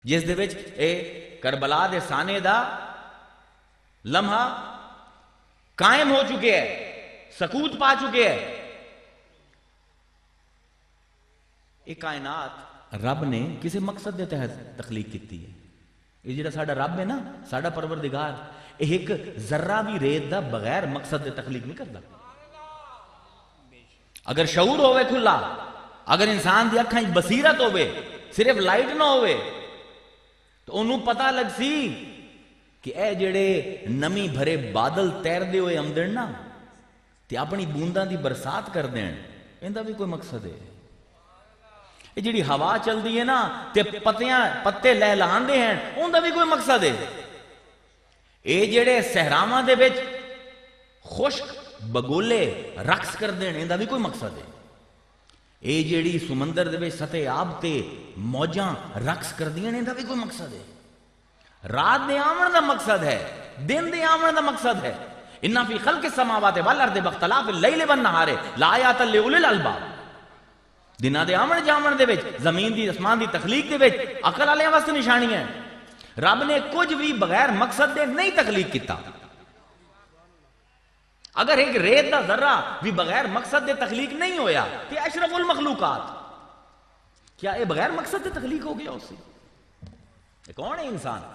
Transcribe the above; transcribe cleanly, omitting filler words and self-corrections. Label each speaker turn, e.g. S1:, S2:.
S1: جس دے وچ اے کربلا دے سانے دا لمحہ قائم ہو چکے ہے، سکوت پا چکے ہے۔ یہ کائنات رب نے کسی مقصد دے تحت تخلیق کیتی ہے۔ یہ جڑا ساڈا رب ہے نا، ساڈا پروردگار، ایک ذرہ بھی ریت دا بغیر مقصد دے تخلیق نہیں کرتا۔ اگر شعور ہوئے کھلا، اگر انسان دی اکھاں بصیرت ہوئے، صرف لائٹ نہ ہوئے، تو انہوں پتہ لگ سی کہ اے جڑے نمی بھرے بادل تیر دے ہوئے آمدن نا تے اپنی بونداں دی برسات کر دین، اندہ بھی کوئی مقصد ہے۔ یہ جڑی ہوا چل دی ہے نا تے پتے لہلان دے ہیں، اندہ بھی کوئی مقصد ہے۔ اے جڑے صحراواں دے وچ خشک بگولے رقص کر دین، اندہ بھی کوئی مقصد ہے۔ اے جڑی سمندر دے وچ سطح آب تے موجاں رقص کر دین، اندہ بھی کوئی مقصد ہے۔ رات دے آمن دا مقصد ہے، دن دے آمن دا مقصد ہے۔ اِنَّ فِي خَلْقِ السَّمَاوَاتِ وَالْأَرْضِ وَاخْتِلَافِ اللَّيْلِ وَالنَّهَارِ لَآيَاتٍ لِأُولِي الْأَلْبَابِ۔ دنہ دے آمن جامن دے وچ، زمین دی اسمان دی تخلیق دے وچ عقل والے واسطے نشانی ہے۔ رب نے کچھ بھی بغیر مقصد دے نہیں تخلیق کیتا۔ اگر ایک ریت دا ذرہ بھی بغیر مقصد دے تخلیق نہیں ہویا کہ اشرف المخلوقات، کیا یہ بغیر مقصد دے تخلیق ہو گیا اس سے؟ کون ہے انسان؟